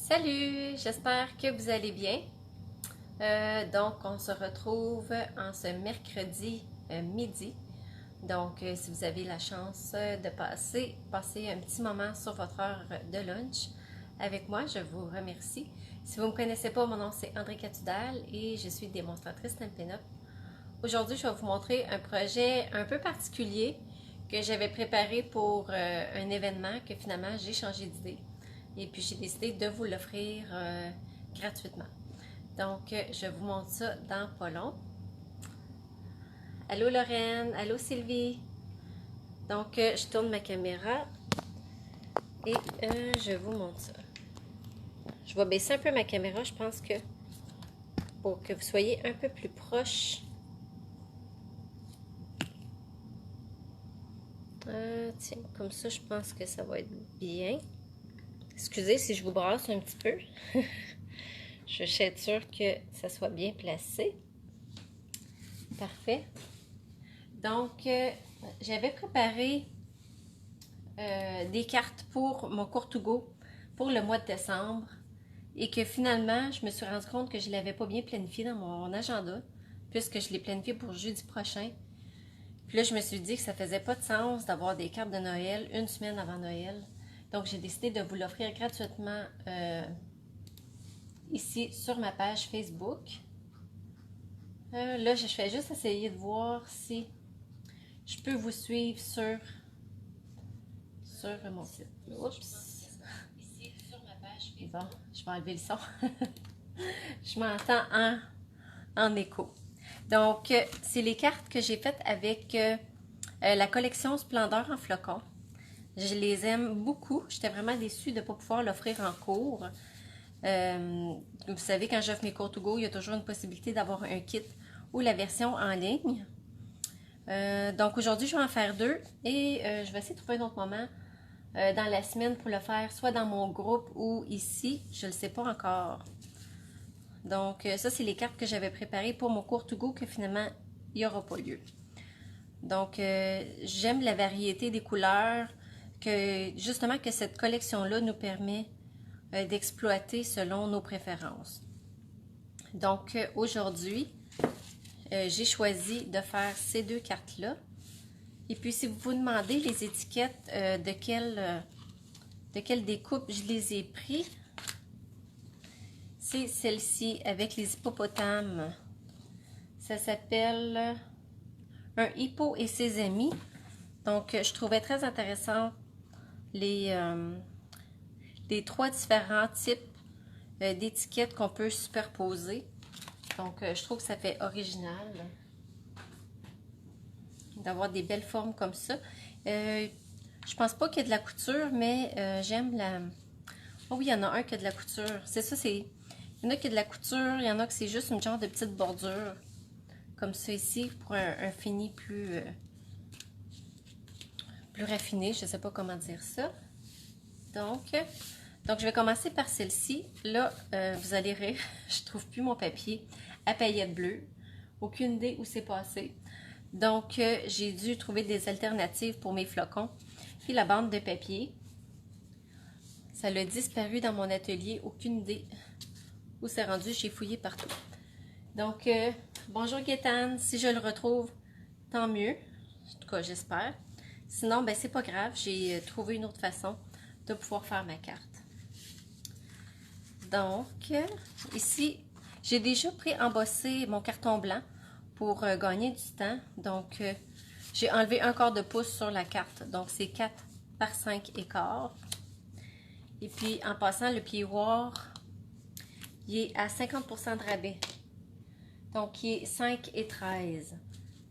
Salut, j'espère que vous allez bien. Donc, on se retrouve en ce mercredi midi. Donc, si vous avez la chance de passer un petit moment sur votre heure de lunch avec moi, je vous remercie. Si vous ne me connaissez pas, mon nom c'est André Catudal et je suis démonstratrice Stampin' Up. Aujourd'hui, je vais vous montrer un projet un peu particulier que j'avais préparé pour un événement que finalement j'ai changé d'idée. Et puis j'ai décidé de vous l'offrir gratuitement. Donc, je vous montre ça dans pas long. Allô Lorraine, allô Sylvie. Donc, je tourne ma caméra et je vous montre ça. Je vais baisser un peu ma caméra, je pense que pour que vous soyez un peu plus proche. Tiens, comme ça, je pense que ça va être bien. Excusez si je vous brasse un petit peu. Je vais être sûre que ça soit bien placé. Parfait. Donc, j'avais préparé des cartes pour mon cours to go pour le mois de décembre et que finalement, je me suis rendu compte que je ne l'avais pas bien planifié dans mon agenda puisque je l'ai planifié pour jeudi prochain. Puis là, je me suis dit que ça faisait pas de sens d'avoir des cartes de Noël une semaine avant Noël. Donc, j'ai décidé de vous l'offrir gratuitement ici sur ma page Facebook. Là, je fais juste essayer de voir si je peux vous suivre sur mon site. Oups! Bon, je vais enlever le son. Je m'entends en écho. Donc, c'est les cartes que j'ai faites avec la collection Splendeur en flocons. Je les aime beaucoup. J'étais vraiment déçue de ne pas pouvoir l'offrir en cours. Vous savez, quand j'offre mes cours to go, il y a toujours une possibilité d'avoir un kit ou la version en ligne. Donc, aujourd'hui, je vais en faire deux et je vais essayer de trouver un autre moment dans la semaine pour le faire, soit dans mon groupe ou ici. Je ne le sais pas encore. Donc, ça, c'est les cartes que j'avais préparées pour mon cours to go que finalement, il n'y aura pas lieu. Donc, j'aime la variété des couleurs, que justement que cette collection-là nous permet d'exploiter selon nos préférences. Donc, aujourd'hui, j'ai choisi de faire ces deux cartes-là. Et puis, si vous vous demandez les étiquettes de quelle découpe je les ai pris, c'est celle-ci avec les hippopotames. Ça s'appelle un hippo et ses amis. Donc, je trouvais très intéressant les trois différents types d'étiquettes qu'on peut superposer. Donc, je trouve que ça fait original d'avoir des belles formes comme ça. Je pense pas qu'il y ait de la couture, mais j'aime la... Oh oui, il y en a un qui a de la couture. C'est ça, c'est... Il y en a qui a de la couture, il y en a que c'est juste une genre de petite bordure. Comme ça ici, pour un fini plus raffiné. Je ne sais pas comment dire ça. Donc, je vais commencer par celle-ci. Là, vous allez rire, je trouve plus mon papier à paillettes bleues. Aucune idée où c'est passé. Donc, j'ai dû trouver des alternatives pour mes flocons. Puis la bande de papier. Ça l'a disparu dans mon atelier. Aucune idée où c'est rendu. J'ai fouillé partout. Donc, bonjour Gaétane. Si je le retrouve, tant mieux. En tout cas, j'espère. Sinon, ben c'est pas grave. J'ai trouvé une autre façon de pouvoir faire ma carte. Donc, ici, j'ai déjà pré-embossé mon carton blanc pour gagner du temps. Donc, j'ai enlevé un quart de pouce sur la carte. Donc, c'est 4 par 5 écarts. Et puis, en passant, le plioir, il est à 50% de rabais. Donc, il est 5 et 13.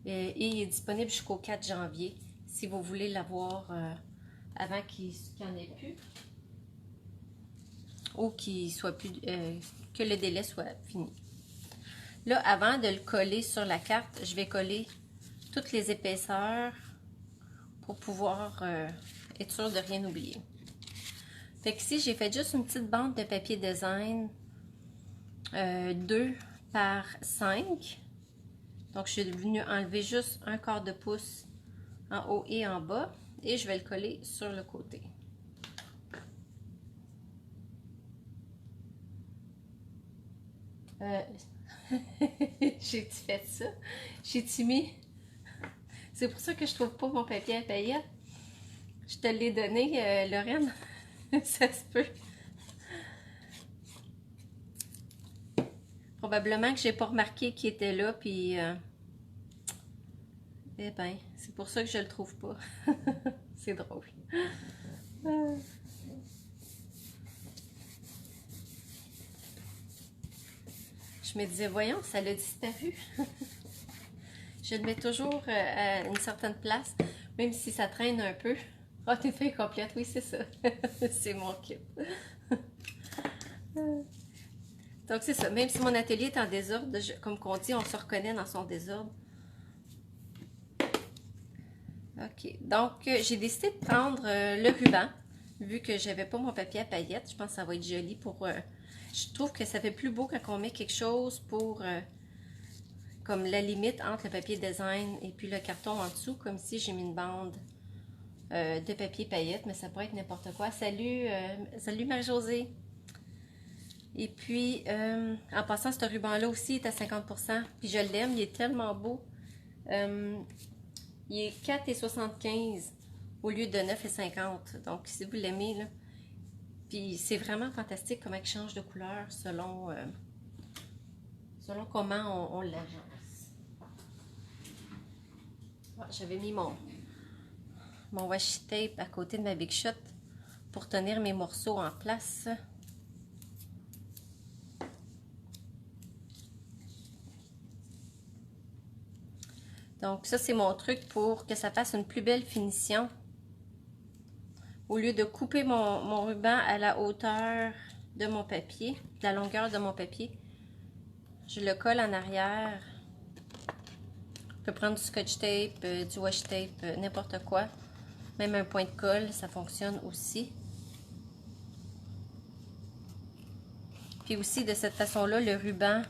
Et il est disponible jusqu'au 4 janvier, si vous voulez l'avoir avant qu'il n'y en ait plus. Ou qu'il soit plus, que le délai soit fini. Là, avant de le coller sur la carte, je vais coller toutes les épaisseurs pour pouvoir être sûr de rien oublier. Fait qu'ici, j'ai fait juste une petite bande de papier design 2 par 5. Donc, je suis venue enlever juste un quart de pouce en haut et en bas. Et je vais le coller sur le côté. Euh, J'ai-tu fait ça? J'ai-tu mis? C'est pour ça que je trouve pas mon papier à paillettes. Je te l'ai donné, Lorraine. Ça se peut. Probablement que j'ai pas remarqué qu'il était là, puis... eh ben, c'est pour ça que je le trouve pas. C'est drôle. Je me disais, voyons, ça l'a disparu. Je le mets toujours à une certaine place, même si ça traîne un peu. Ah, t'es fait complète, oui, c'est ça. C'est mon kit. Donc, c'est ça. Même si mon atelier est en désordre, comme qu'on dit, on se reconnaît dans son désordre. OK. Donc, j'ai décidé de prendre le ruban, vu que j'avais pas mon papier à paillettes. Je pense que ça va être joli pour... je trouve que ça fait plus beau quand on met quelque chose pour... comme la limite entre le papier design et puis le carton en dessous, comme si j'ai mis une bande de papier paillettes, mais ça pourrait être n'importe quoi. Salut, salut Marie-Josée! Et puis, en passant, ce ruban-là aussi est à 50%, puis je l'aime, il est tellement beau. Il est 4,75 au lieu de 9,50. Donc, si vous l'aimez, là. Puis, c'est vraiment fantastique comment il change de couleur selon, selon comment on l'agence. Ah, j'avais mis mon washi tape à côté de ma Big Shot pour tenir mes morceaux en place. Donc ça, c'est mon truc pour que ça fasse une plus belle finition. Au lieu de couper mon ruban à la hauteur de mon papier, de la longueur de mon papier, je le colle en arrière. Je peux prendre du scotch tape, du washi tape, n'importe quoi. Même un point de colle, ça fonctionne aussi. Puis aussi, de cette façon-là, le ruban,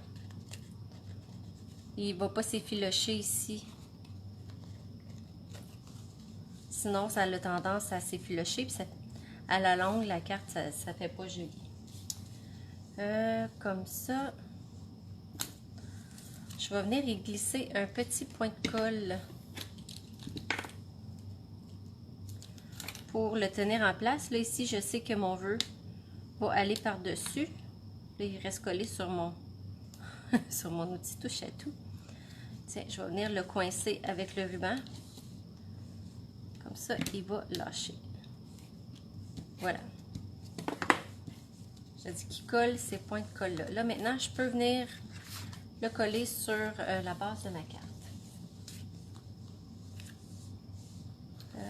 il ne va pas s'effilocher ici. Sinon, ça a la tendance à s'effilocher. Puis à la longue, la carte, ça ne fait pas joli. Comme ça, je vais venir y glisser un petit point de colle pour le tenir en place. Là, ici, je sais que mon vœu va aller par-dessus. Là, il reste collé sur mon, sur mon outil touche à tout. Tiens, je vais venir le coincer avec le ruban. Comme ça, il va lâcher. Voilà. Je dis qu'il colle ces points de colle-là. Là, maintenant, je peux venir le coller sur la base de ma carte.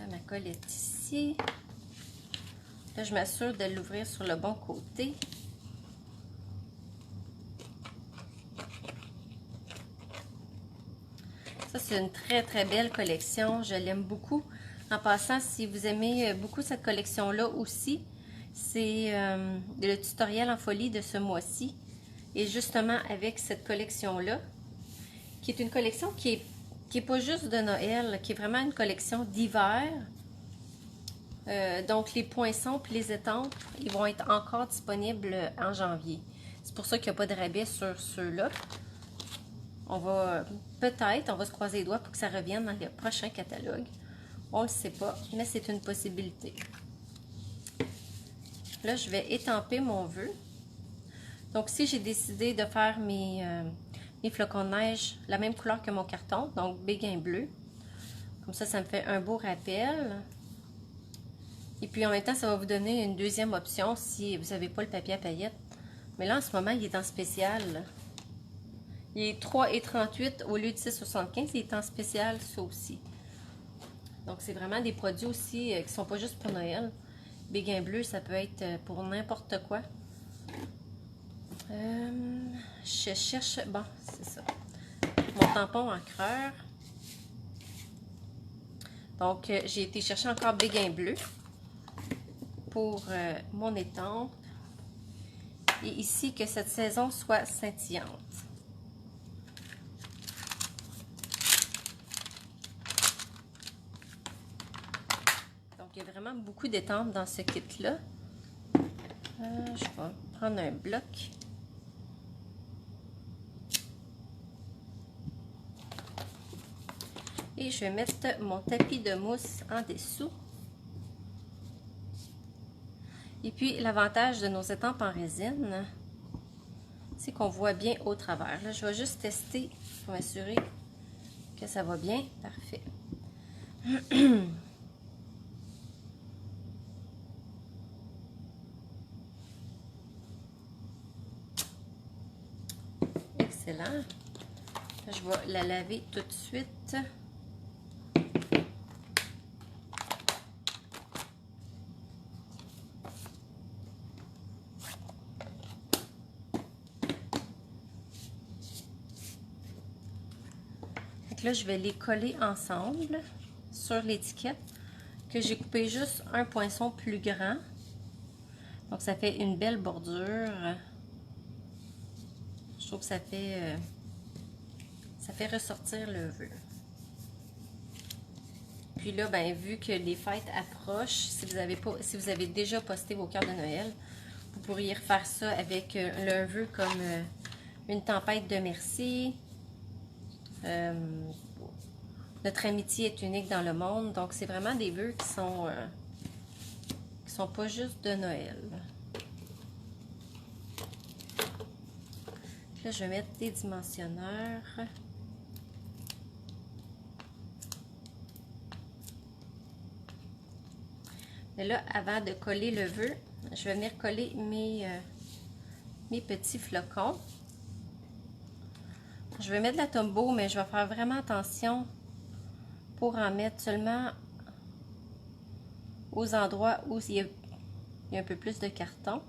Ma colle est ici. Là, je m'assure de l'ouvrir sur le bon côté. Ça, c'est une très, très belle collection. Je l'aime beaucoup. En passant, si vous aimez beaucoup cette collection-là aussi, c'est le tutoriel en folie de ce mois-ci. Et justement, avec cette collection-là, qui est une collection qui est pas juste de Noël, qui est vraiment une collection d'hiver. Donc, les poinçons et les étampes, ils vont être encore disponibles en janvier. C'est pour ça qu'il n'y a pas de rabais sur ceux-là. On va peut-être, on va se croiser les doigts pour que ça revienne dans le prochain catalogue. On ne le sait pas, mais c'est une possibilité. Là, je vais étamper mon vœu. Donc, si j'ai décidé de faire mes flocons de neige la même couleur que mon carton, donc béguin bleu. Comme ça, ça me fait un beau rappel. Et puis, en même temps, ça va vous donner une deuxième option si vous n'avez pas le papier à paillettes. Mais là, en ce moment, il est en spécial. Il est 3,38 au lieu de 6,75. Il est en spécial, ça aussi. Donc, c'est vraiment des produits aussi qui ne sont pas juste pour Noël. Béguin bleu, ça peut être pour n'importe quoi. Je cherche... Bon, c'est ça. Mon tampon encreur. Donc, j'ai été chercher encore béguin bleu pour mon étampe. Et ici, que cette saison soit scintillante. Donc, il y a vraiment beaucoup d'étampes dans ce kit-là. Je vais prendre un bloc. Et je vais mettre mon tapis de mousse en dessous. Et puis, l'avantage de nos étampes en résine, c'est qu'on voit bien au travers. Là, je vais juste tester pour m'assurer que ça va bien. Parfait. Excellent. Là, je vais la laver tout de suite. Là, je vais les coller ensemble sur l'étiquette que j'ai coupé juste un poinçon plus grand. Donc, ça fait une belle bordure. Je trouve que ça fait ressortir le vœu. Puis là, ben, vu que les fêtes approchent, si vous avez déjà posté vos cartes de Noël, vous pourriez refaire ça avec le vœu comme une tempête de merci. Notre amitié est unique dans le monde. Donc, c'est vraiment des vœux qui sont pas juste de Noël. Là, je vais mettre des dimensionneurs. Et là, avant de coller le vœu, je vais venir coller mes petits flocons. Je vais mettre de la Tombow, mais je vais faire vraiment attention pour en mettre seulement aux endroits où il y a un peu plus de carton.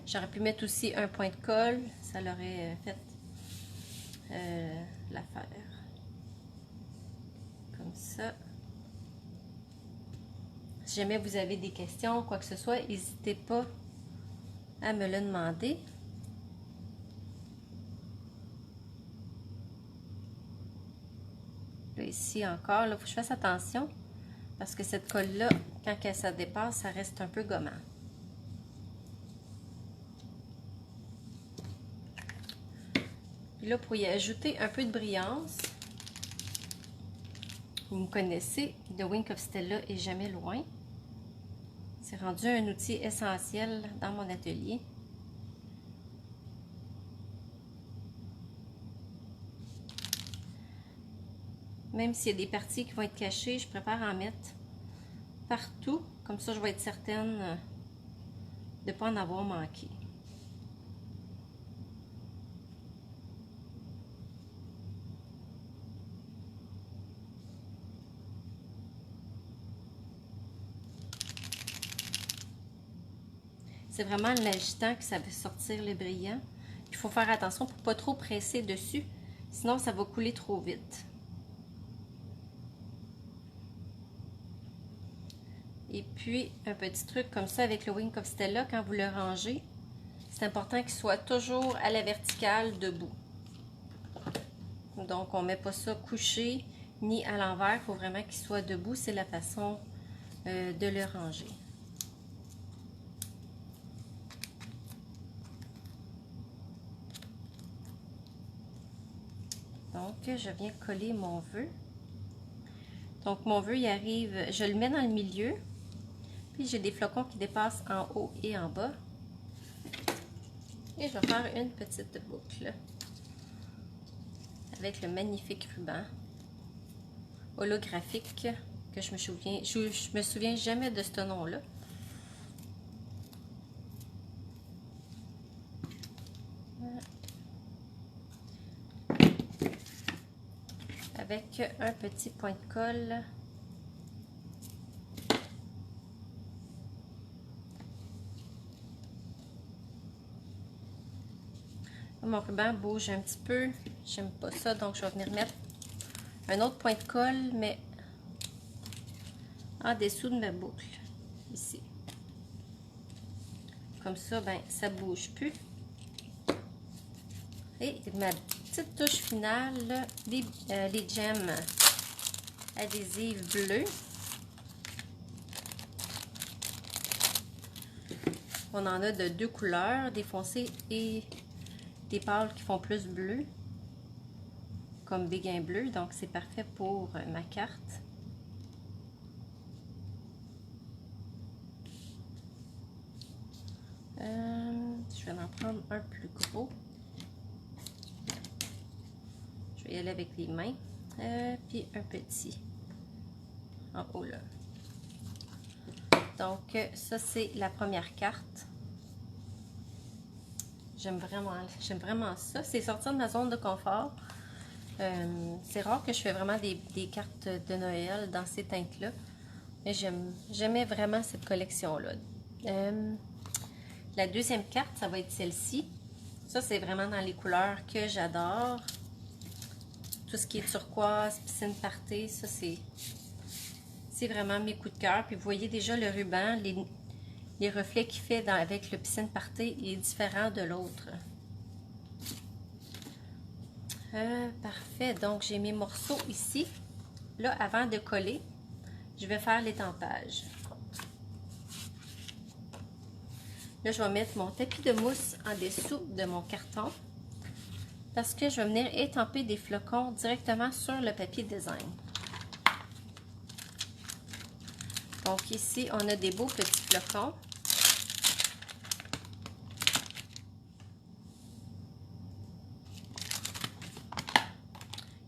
J'aurais pu mettre aussi un point de colle, ça l'aurait fait l'affaire. Comme ça. Si jamais vous avez des questions, quoi que ce soit, n'hésitez pas à me le demander. Là, ici encore, il faut que je fasse attention parce que cette colle-là, quand ça dépasse, ça reste un peu gommant. Puis là, pour y ajouter un peu de brillance, vous me connaissez, The Wink of Stella est jamais loin. C'est rendu un outil essentiel dans mon atelier. Même s'il y a des parties qui vont être cachées, je préfère en mettre partout. Comme ça, je vais être certaine de ne pas en avoir manqué. C'est vraiment en l'agitant que ça va sortir le brillant. Il faut faire attention pour ne pas trop presser dessus, sinon ça va couler trop vite. Et puis, un petit truc comme ça avec le Wink of Stella, quand vous le rangez, c'est important qu'il soit toujours à la verticale debout. Donc, on ne met pas ça couché ni à l'envers. Il faut vraiment qu'il soit debout. C'est la façon de le ranger. Donc, je viens coller mon vœu. Donc, mon vœu, il arrive, je le mets dans le milieu. Puis, j'ai des flocons qui dépassent en haut et en bas. Et je vais faire une petite boucle avec le magnifique ruban holographique que je me souviens jamais de ce nom-là. Avec un petit point de colle. Mon ruban bouge un petit peu, j'aime pas ça, donc je vais venir mettre un autre point de colle, mais en dessous de ma boucle, ici. Comme ça, ben, ça bouge plus. Et ma petite touche finale, les gemmes adhésives bleues. on en a de deux couleurs, des foncés et des pâles qui font plus bleu, comme béguin bleu. Donc, c'est parfait pour ma carte. Je vais en prendre un plus gros. Je vais y aller avec les mains. Puis un petit en haut là. Donc, ça, c'est la première carte. J'aime vraiment ça. C'est sortir de ma zone de confort. C'est rare que je fais vraiment des cartes de Noël dans ces teintes-là. Mais j'aimais vraiment cette collection-là. La deuxième carte, ça va être celle-ci. Ça, c'est vraiment dans les couleurs que j'adore. Tout ce qui est turquoise, piscine party, ça, c'est vraiment mes coups de cœur. Puis vous voyez déjà le ruban, les reflets qu'il fait avec le piscine party est différent de l'autre. Parfait. Donc, j'ai mes morceaux ici. Là, avant de coller, je vais faire l'étampage. Là, je vais mettre mon tapis de mousse en dessous de mon carton parce que je vais venir étamper des flocons directement sur le papier design. Donc ici, on a des beaux petits flocons.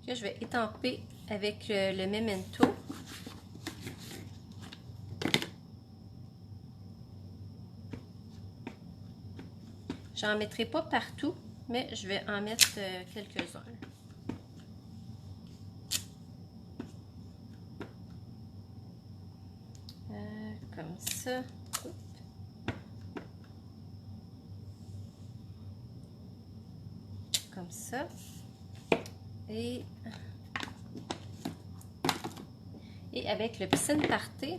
Que je vais étamper avec le Memento. J'en mettrai pas partout, mais je vais en mettre quelques-uns. Comme ça. Comme ça. Et avec le piscine party,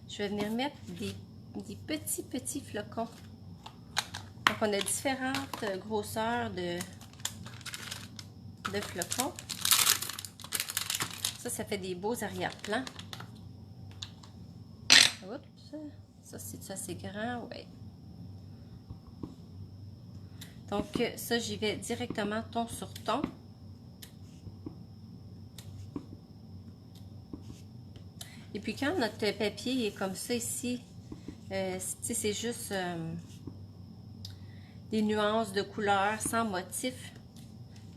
je vais venir mettre des petits flocons. Donc, on a différentes grosseurs de flocons. Ça fait des beaux arrière-plans. Oups, ça, c'est assez grand, oui. Donc, ça, j'y vais directement ton sur ton. Et puis, quand notre papier est comme ça ici, c'est juste des nuances de couleurs sans motif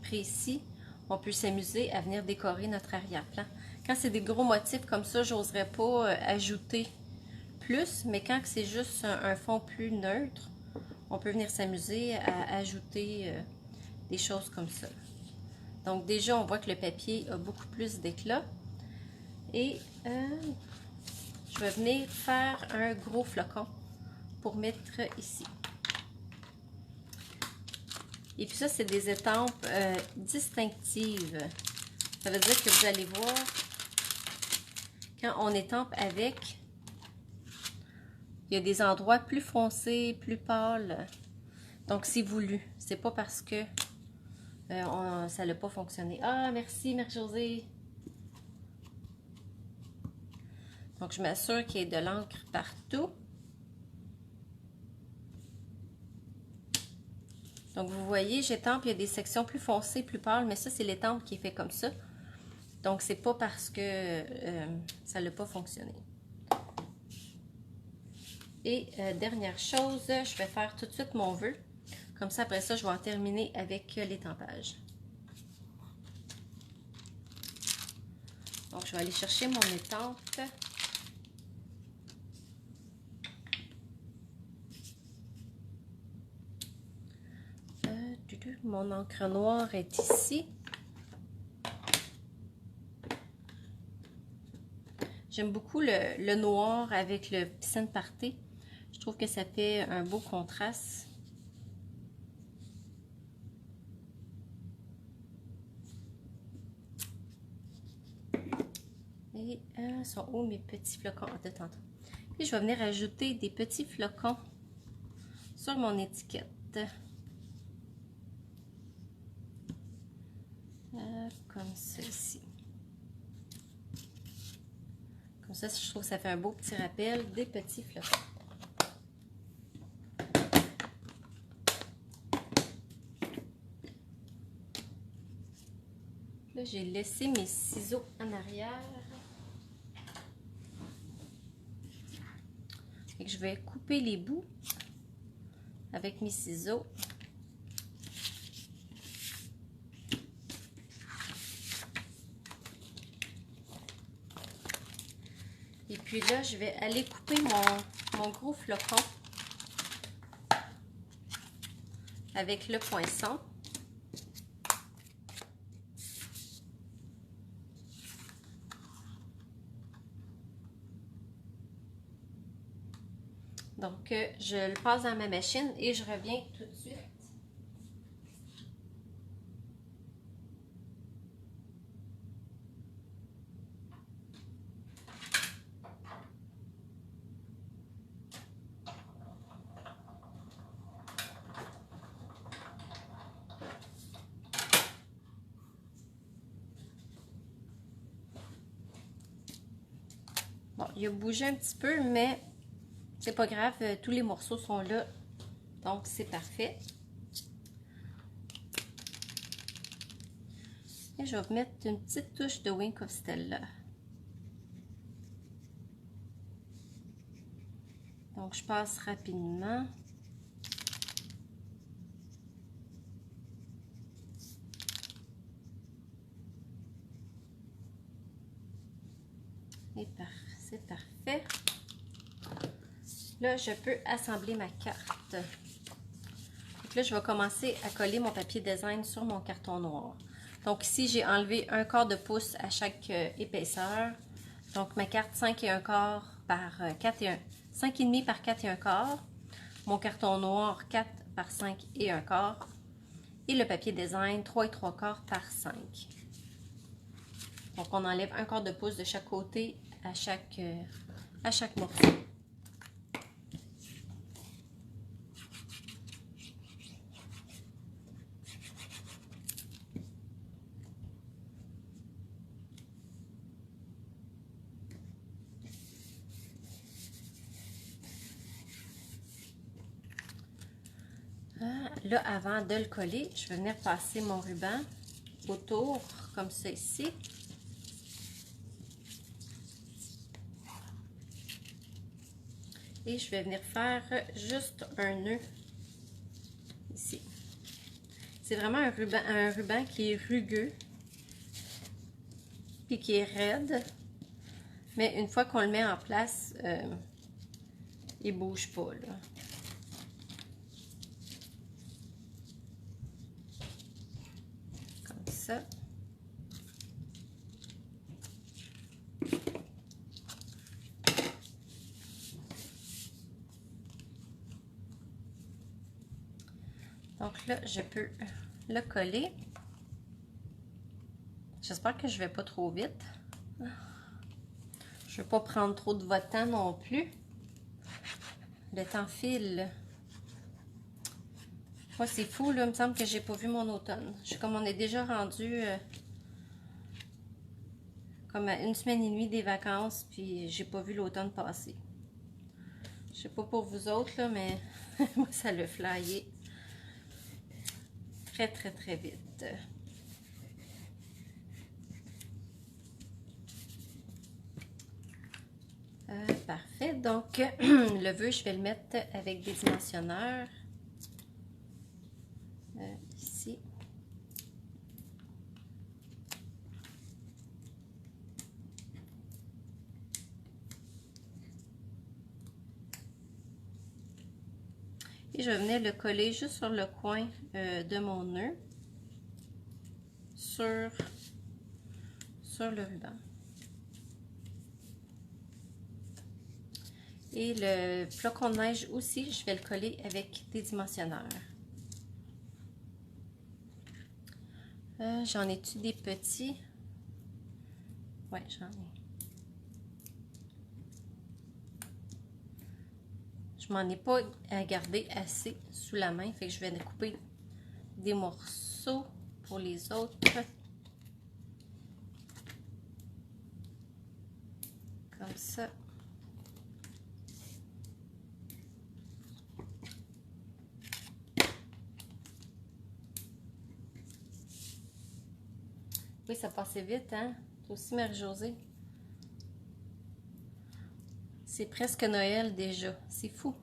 précis, on peut s'amuser à venir décorer notre arrière-plan. Quand c'est des gros motifs comme ça, j'oserais pas ajouter plus, mais quand c'est juste un fond plus neutre, on peut venir s'amuser à ajouter des choses comme ça. Donc déjà, on voit que le papier a beaucoup plus d'éclat. Et je vais venir faire un gros flocon pour mettre ici. Et puis ça, c'est des étampes distinctives. Ça veut dire que vous allez voir, quand on étampe avec, il y a des endroits plus foncés, plus pâles. Donc, c'est voulu. C'est pas parce que ça n'a pas fonctionné. Ah, merci, Marie-Josée. Donc, je m'assure qu'il y ait de l'encre partout. Donc, vous voyez, j'étampe, il y a des sections plus foncées, plus pâles, mais ça, c'est l'étampe qui est fait comme ça. Donc, c'est pas parce que ça n'a pas fonctionné. Et dernière chose, je vais faire tout de suite mon vœu. Comme ça, après ça, je vais en terminer avec l'étampage. Donc, je vais aller chercher mon étampe. Mon encre noire est ici. J'aime beaucoup le noir avec le piscine party. Je trouve que ça fait un beau contraste. Et sont où mes petits flocons de tantôt? Puis je vais venir ajouter des petits flocons sur mon étiquette. Comme ceci. Comme ça, je trouve que ça fait un beau petit rappel des petits flocons. Là, j'ai laissé mes ciseaux en arrière. Et que je vais couper les bouts avec mes ciseaux. Et puis là, je vais aller couper mon gros flocon avec le poinçon. Donc, je le passe dans ma machine et je reviens tout de suite. Bon, il a bougé un petit peu, mais c'est pas grave, tous les morceaux sont là, donc c'est parfait. Et je vais mettre une petite touche de Wink of Stella. Donc je passe rapidement. Et c'est parfait. Là, je peux assembler ma carte. Donc là, je vais commencer à coller mon papier design sur mon carton noir. Donc ici, j'ai enlevé 1/4 de pouce à chaque épaisseur. Donc ma carte 5,1 par 4 et 1, 5,5 par 4 et 1/4. Mon carton noir 4 par 5 et 1/4. Et le papier design 3 et 3/4 par 5. Donc on enlève 1/4 de pouce de chaque côté à chaque morceau. Là, avant de le coller, je vais venir passer mon ruban autour, comme ça ici. Et je vais venir faire juste un nœud ici. C'est vraiment un ruban qui est rugueux, puis qui est raide. Mais une fois qu'on le met en place, il ne bouge pas, là. Comme ça. Donc là, je peux le coller. J'espère que je ne vais pas trop vite. Je ne veux pas prendre trop de votre temps non plus. Le temps file. Moi, c'est fou, là. Il me semble que j'ai pas vu mon automne. Comme on est déjà rendu comme à 1 semaine et demie des vacances, puis j'ai pas vu l'automne passer. Je sais pas pour vous autres, là, mais moi, ça l'a flyé très, très, très vite. Parfait. Donc, le vœu, je vais le mettre avec des dimensionneurs. Ici. Et je vais venir le coller juste sur le coin de mon nœud sur le ruban. Et le flocon de neige aussi, je vais le coller avec des dimensionneurs. J'en ai-tu des petits? Ouais, j'en ai. Je m'en ai pas gardé assez sous la main, fait que je vais couper des morceaux pour les autres. Comme ça. Oui, ça passait vite, hein? Toi aussi, Marie-Josée. C'est presque Noël déjà. C'est fou.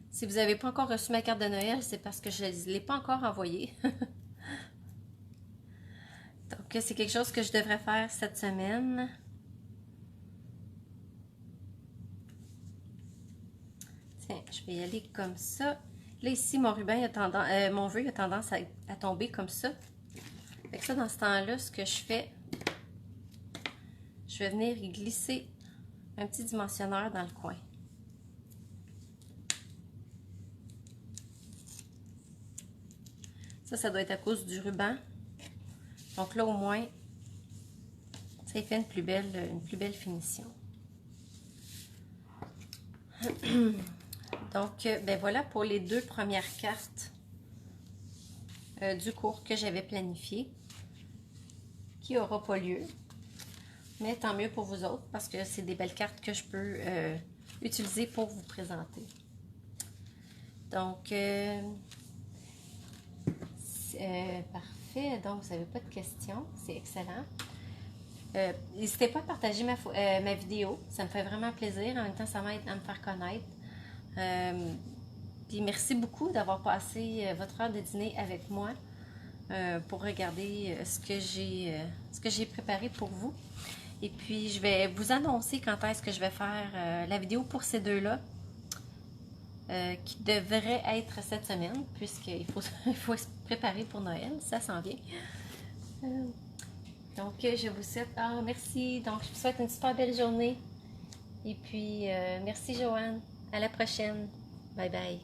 Si vous n'avez pas encore reçu ma carte de Noël, c'est parce que je ne l'ai pas encore envoyée. Donc, c'est quelque chose que je devrais faire cette semaine. Tiens, je vais y aller comme ça. Là, ici, mon ruban a tendance, mon vœu a tendance à tomber comme ça. Fait que ça, dans ce temps-là, ce que je fais, je vais venir y glisser un petit dimensionneur dans le coin. Ça doit être à cause du ruban. Donc là, au moins, ça fait une plus belle finition. Donc, ben voilà pour les 2 premières cartes du cours que j'avais planifié, qui n'aura pas lieu. Mais tant mieux pour vous autres, parce que c'est des belles cartes que je peux utiliser pour vous présenter. Donc, parfait. Donc, vous n'avez pas de questions. C'est excellent. N'hésitez pas à partager ma vidéo. Ça me fait vraiment plaisir. En même temps, ça m'aide à me faire connaître. Puis merci beaucoup d'avoir passé votre heure de dîner avec moi pour regarder ce que j'ai préparé pour vous. Et puis, je vais vous annoncer quand est-ce que je vais faire la vidéo pour ces deux-là. Qui devrait être cette semaine, puisqu'il faut se préparer pour Noël, ça s'en vient. Donc, je vous souhaite... Ah, merci. Donc, je vous souhaite une super belle journée. Et puis, merci Joanne. À la prochaine. Bye bye.